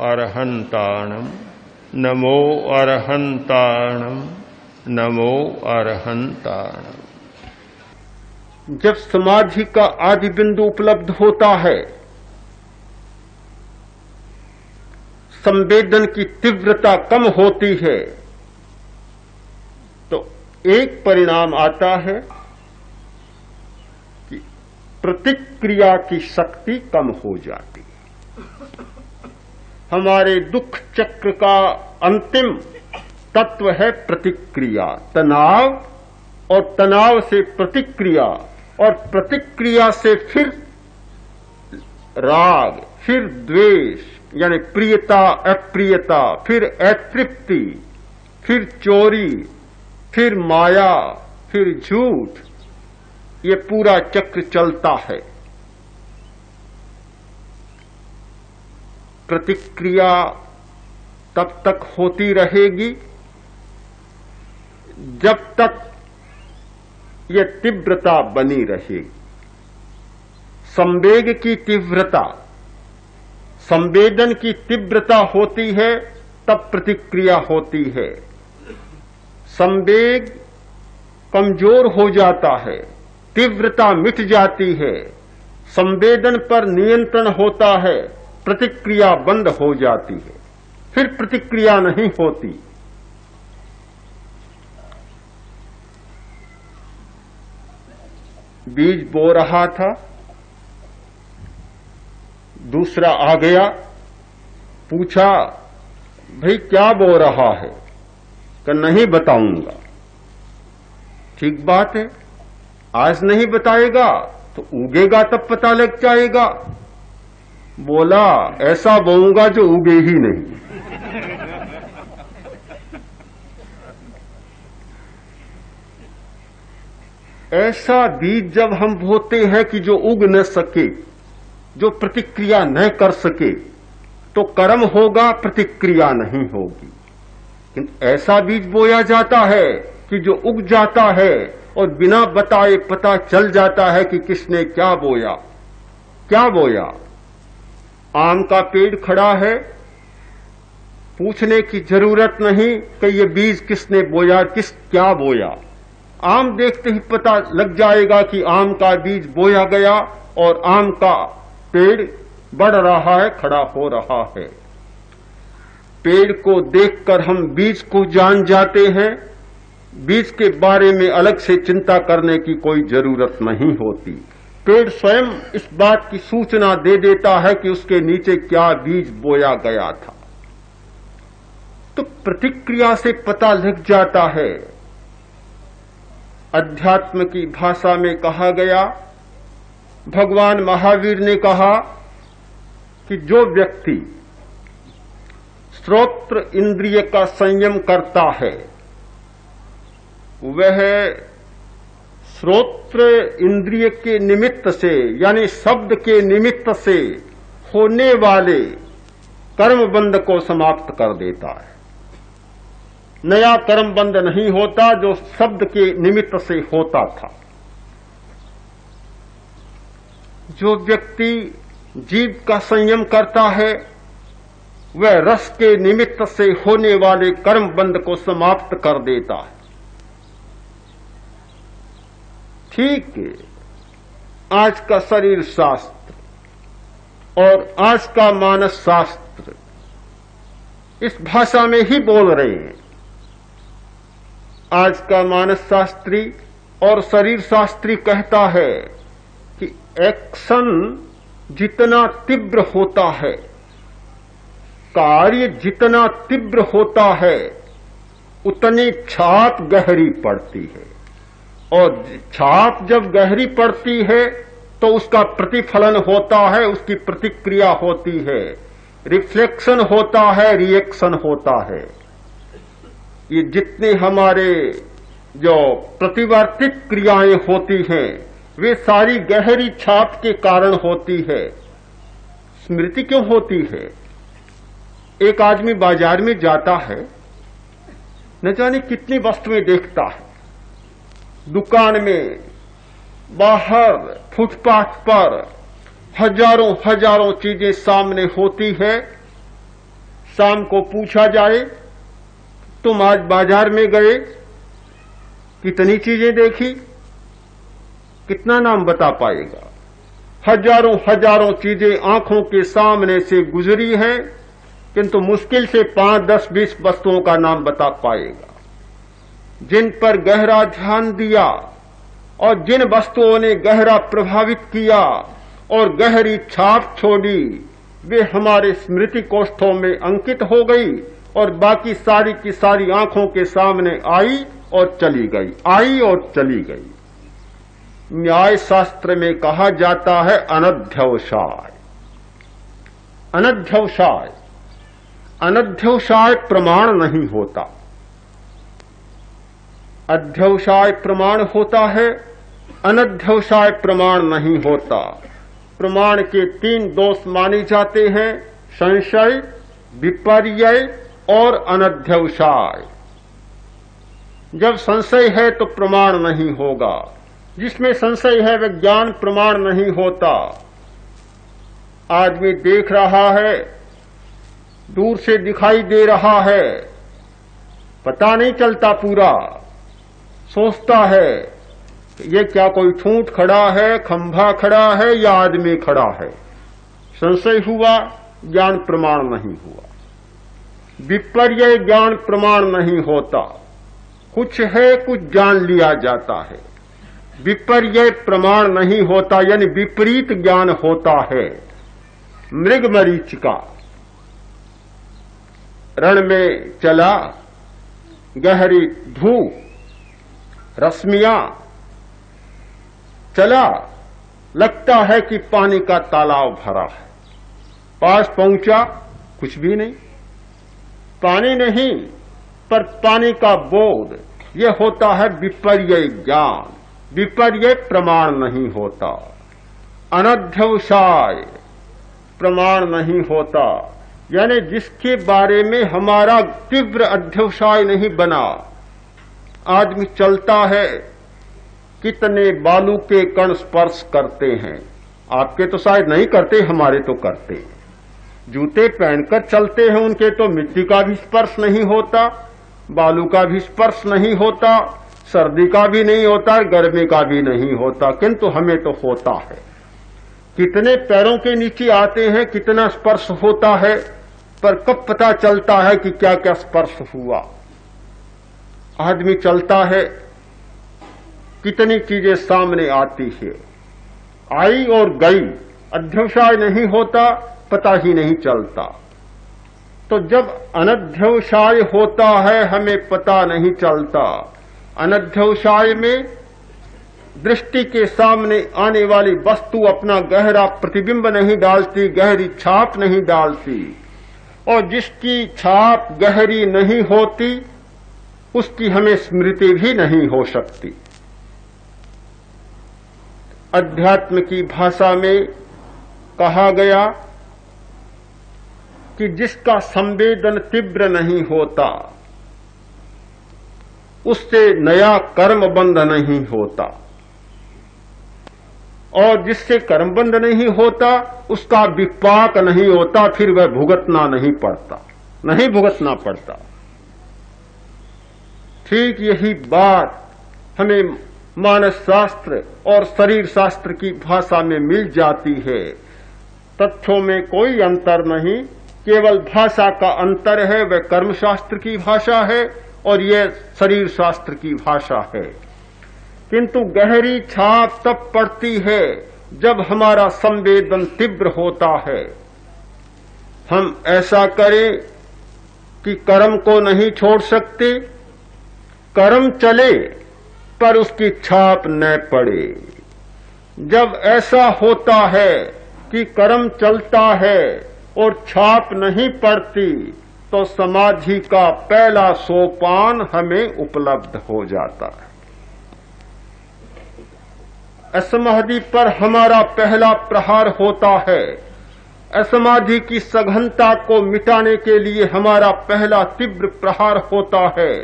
अरहन्ताणं नमो अरहन्ताणं नमो अरहन्ताणं। जब समाधि का आदि बिंदु उपलब्ध होता है, संवेदन की तीव्रता कम होती है, तो एक परिणाम आता है कि प्रतिक्रिया की शक्ति कम हो जाती है। हमारे दुख चक्र का अंतिम तत्व है प्रतिक्रिया, तनाव, और तनाव से प्रतिक्रिया, और प्रतिक्रिया से फिर राग, फिर द्वेष यानी प्रियता अप्रियता, फिर अतृप्ति, फिर चोरी, फिर माया, फिर झूठ, ये पूरा चक्र चलता है। प्रतिक्रिया तब तक होती रहेगी जब तक ये तीव्रता बनी रहेगी। संवेग की तीव्रता, संवेदन की तीव्रता होती है तब प्रतिक्रिया होती है। संवेग कमजोर हो जाता है, तीव्रता मिट जाती है, संवेदन पर नियंत्रण होता है, प्रतिक्रिया बंद हो जाती है, फिर प्रतिक्रिया नहीं होती। बीज बो रहा था, दूसरा आ गया, पूछा भाई क्या बो रहा है? कि नहीं बताऊंगा। ठीक बात है, आज नहीं बताएगा तो उगेगा तब पता लग जाएगा। बोला ऐसा बोऊंगा जो उगे ही नहीं। ऐसा बीज जब हम बोते हैं कि जो उग न सके, जो प्रतिक्रिया न कर सके, तो कर्म होगा, प्रतिक्रिया नहीं होगी। किंतु ऐसा बीज बोया जाता है कि जो उग जाता है और बिना बताए पता चल जाता है कि किसने क्या बोया। क्या बोया? आम का पेड़ खड़ा है, पूछने की जरूरत नहीं कि ये बीज किसने बोया, क्या बोया। आम देखते ही पता लग जाएगा कि आम का बीज बोया गया और आम का पेड़ बढ़ रहा है, खड़ा हो रहा है। पेड़ को देखकर हम बीज को जान जाते हैं, बीज के बारे में अलग से चिंता करने की कोई जरूरत नहीं होती। पेड़ स्वयं इस बात की सूचना दे देता है कि उसके नीचे क्या बीज बोया गया था। तो प्रतिक्रिया से पता लग जाता है। अध्यात्म की भाषा में कहा गया, भगवान महावीर ने कहा कि जो व्यक्ति श्रोत्र इंद्रिय का संयम करता है, वह श्रोत्र इंद्रिय के निमित्त से यानी शब्द के निमित्त से होने वाले कर्म बंध को समाप्त कर देता है। नया कर्म बंध नहीं होता जो शब्द के निमित्त से होता था। जो व्यक्ति जीव का संयम करता है, वह रस के निमित्त से होने वाले कर्म बंध को समाप्त कर देता है। ठीक है, आज का शरीर शास्त्र और आज का मानस शास्त्र इस भाषा में ही बोल रहे हैं। आज का मानस शास्त्री और शरीर शास्त्री कहता है कि एक्शन जितना तीव्र होता है, कार्य जितना तीव्र होता है, उतनी छाप गहरी पड़ती है। और छाप जब गहरी पड़ती है तो उसका प्रतिफलन होता है, उसकी प्रतिक्रिया होती है, रिफ्लेक्शन होता है, रिएक्शन होता है। ये जितने हमारे जो प्रतिवर्तित क्रियाएं होती हैं, वे सारी गहरी छाप के कारण होती है। स्मृति क्यों होती है? एक आदमी बाजार में जाता है, न जाने कितनी वस्तुएं देखता है। दुकान में, बाहर, फुटपाथ पर हजारों हजारों चीजें सामने होती है, शाम को पूछा जाए तुम आज बाजार में गए, कितनी चीजें देखी, कितना नाम बता पाएगा? हजारों हजारों चीजें आंखों के सामने से गुजरी हैं, किंतु मुश्किल से 5, 10, 20 वस्तुओं का नाम बता पाएगा। जिन पर गहरा ध्यान दिया और जिन वस्तुओं ने गहरा प्रभावित किया और गहरी छाप छोड़ी, वे हमारे स्मृति कोष्ठों में अंकित हो गई और बाकी सारी की सारी आंखों के सामने आई और चली गई, आई और चली गई। न्याय शास्त्र में कहा जाता है अनध्यवसाय। अनध्यवसाय, अनध्यवसाय प्रमाण नहीं होता, अध्यवसाय प्रमाण होता है, अनध्यवसाय प्रमाण नहीं होता। प्रमाण के 3 दोष माने जाते हैं, संशय, विपर्यय और अनध्यवसाय। जब संशय है तो प्रमाण नहीं होगा, जिसमें संशय है वह ज्ञान प्रमाण नहीं होता। आदमी देख रहा है, दूर से दिखाई दे रहा है, पता नहीं चलता पूरा, सोचता है ये क्या कोई ठूंठ खड़ा है, खंभा खड़ा है या आदमी खड़ा है। संशय हुआ, ज्ञान प्रमाण नहीं हुआ। विपर्यय ज्ञान प्रमाण नहीं होता, कुछ है कुछ जान लिया जाता है। विपर्यय प्रमाण नहीं होता, यानी विपरीत ज्ञान होता है। मृगमरीचिका रण में चला, गहरी धूप, रश्मियां, चला, लगता है कि पानी का तालाब भरा है। पास पहुंचा, कुछ भी नहीं, पानी नहीं, पर पानी का बोध, यह होता है विपर्यय ज्ञान। विपर्यय प्रमाण नहीं होता। अनध्यवसाय प्रमाण नहीं होता, यानी जिसके बारे में हमारा तीव्र अध्यवसाय नहीं बना। आदमी चलता है, कितने बालू के कण स्पर्श करते हैं। आपके तो शायद नहीं करते, हमारे तो करते हैं। जूते पहनकर चलते हैं, उनके तो मिट्टी का भी स्पर्श नहीं होता, बालू का भी स्पर्श नहीं होता, सर्दी का भी नहीं होता, गर्मी का भी नहीं होता, किंतु हमें तो होता है। कितने पैरों के नीचे आते हैं, कितना स्पर्श होता है, पर कब पता चलता है कि क्या क्या स्पर्श हुआ। आदमी चलता है, कितनी चीजें सामने आती है, आई और गई, अध्यवसाय नहीं होता, पता ही नहीं चलता। तो जब अनध्यवसाय होता है, हमें पता नहीं चलता। अनध्यवसाय में दृष्टि के सामने आने वाली वस्तु अपना गहरा प्रतिबिंब नहीं डालती, गहरी छाप नहीं डालती, और जिसकी छाप गहरी नहीं होती उसकी हमें स्मृति भी नहीं हो सकती। अध्यात्म की भाषा में कहा गया कि जिसका संवेदन तीव्र नहीं होता उससे नया कर्म बंध नहीं होता, और जिससे कर्मबंध नहीं होता उसका विपाक नहीं होता, फिर वह भुगतना नहीं पड़ता, नहीं भुगतना पड़ता। ठीक यही बात हमें मानस शास्त्र और शरीर शास्त्र की भाषा में मिल जाती है। तथ्यों में कोई अंतर नहीं, केवल भाषा का अंतर है। वह कर्मशास्त्र की भाषा है और यह शरीर शास्त्र की भाषा है। किंतु गहरी छाप तब पड़ती है जब हमारा संवेदन तीव्र होता है। हम ऐसा करें कि कर्म को नहीं छोड़ सकते, कर्म चले पर उसकी छाप न पड़े। जब ऐसा होता है कि कर्म चलता है और छाप नहीं पड़ती, तो समाधि का पहला सोपान हमें उपलब्ध हो जाता है। असमाधि पर हमारा पहला प्रहार होता है। असमाधि की सघनता को मिटाने के लिए हमारा पहला तीव्र प्रहार होता है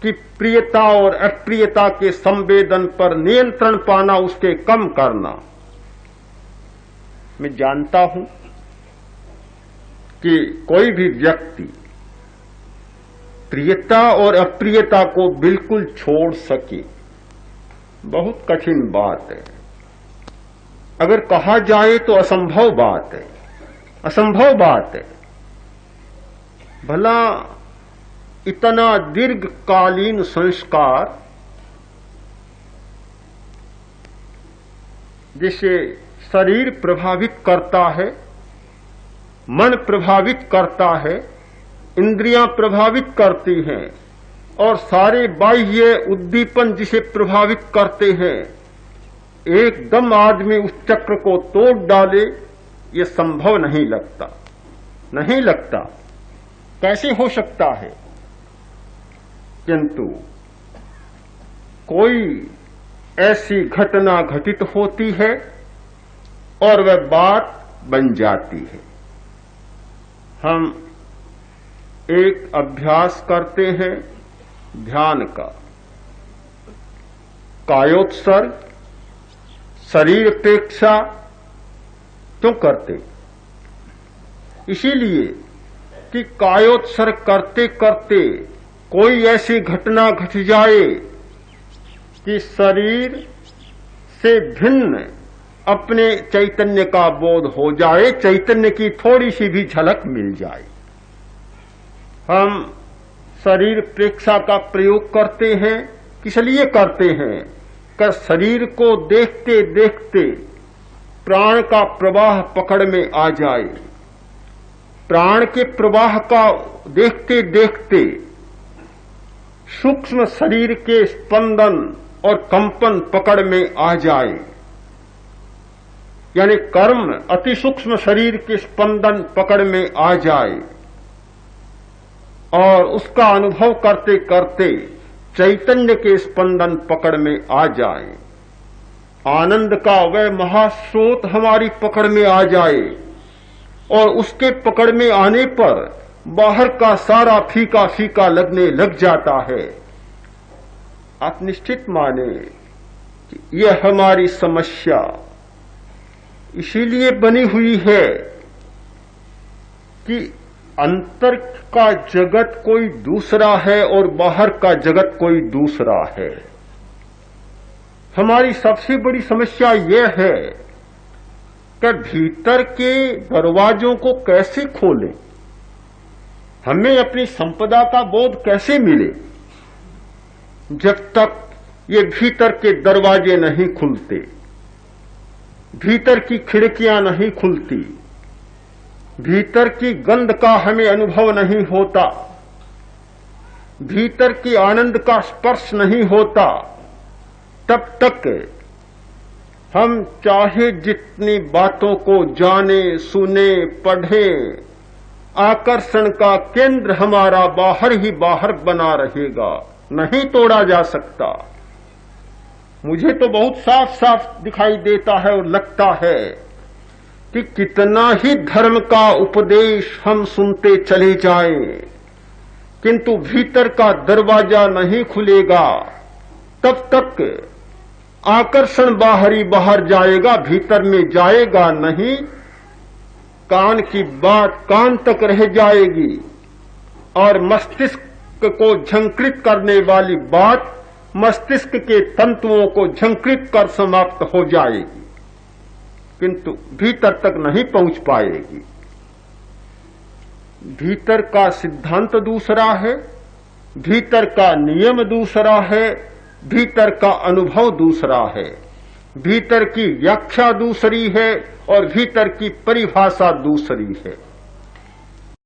कि प्रियता और अप्रियता के संवेदन पर नियंत्रण पाना, उसके कम करना। मैं जानता हूं कि कोई भी व्यक्ति प्रियता और अप्रियता को बिल्कुल छोड़ सके, बहुत कठिन बात है। अगर कहा जाए तो असंभव बात है, असंभव बात है। भला इतना दीर्घकालीन संस्कार जिसे शरीर प्रभावित करता है, मन प्रभावित करता है, इंद्रियां प्रभावित करती हैं और सारे बाह्य उद्दीपन जिसे प्रभावित करते हैं, एकदम आदमी उस चक्र को तोड़ डाले, ये संभव नहीं लगता, नहीं लगता। कैसे हो सकता है? किंतु कोई ऐसी घटना घटित होती है और वह बात बन जाती है। हम एक अभ्यास करते हैं ध्यान का, कायोत्सर्ग, शरीर अपेक्षा क्यों करते? इसीलिए कि कायोत्सर्ग करते करते कोई ऐसी घटना घट जाए कि शरीर से भिन्न अपने चैतन्य का बोध हो जाए, चैतन्य की थोड़ी सी भी झलक मिल जाए। हम शरीर प्रेक्षा का प्रयोग करते हैं, किस लिए करते हैं? कि शरीर को देखते देखते प्राण का प्रवाह पकड़ में आ जाए, प्राण के प्रवाह का देखते देखते सूक्ष्म शरीर के स्पंदन और कंपन पकड़ में आ जाए, यानी कर्म अति सूक्ष्म शरीर के स्पंदन पकड़ में आ जाए और उसका अनुभव करते करते चैतन्य के स्पंदन पकड़ में आ जाए, आनंद का वह महास्रोत हमारी पकड़ में आ जाए और उसके पकड़ में आने पर बाहर का सारा फीका फीका लगने लग जाता है। आप निश्चित माने कि यह हमारी समस्या इसीलिए बनी हुई है कि अंतर का जगत कोई दूसरा है और बाहर का जगत कोई दूसरा है। हमारी सबसे बड़ी समस्या यह है कि भीतर के दरवाजों को कैसे खोलें, हमें अपनी संपदा का बोध कैसे मिले, जब तक ये भीतर के दरवाजे नहीं खुलते, भीतर की खिड़कियां नहीं खुलती, भीतर की गंध का हमें अनुभव नहीं होता, भीतर की आनंद का स्पर्श नहीं होता, तब तक हम चाहे जितनी बातों को जाने, सुने, पढ़ें, आकर्षण का केंद्र हमारा बाहर ही बाहर बना रहेगा, नहीं तोड़ा जा सकता। मुझे तो बहुत साफ साफ दिखाई देता है और लगता है कि कितना ही धर्म का उपदेश हम सुनते चले जाएं, किंतु भीतर का दरवाजा नहीं खुलेगा, तब तक आकर्षण बाहरी बाहर जाएगा, भीतर में जाएगा नहीं। कान की बात कान तक रह जाएगी और मस्तिष्क को झंकृत करने वाली बात मस्तिष्क के तंतुओं को झंकृत कर समाप्त हो जाएगी, किंतु भीतर तक नहीं पहुंच पाएगी। भीतर का सिद्धांत दूसरा है, भीतर का नियम दूसरा है, भीतर का अनुभव दूसरा है, भीतर की व्याख्या दूसरी है और भीतर की परिभाषा दूसरी है।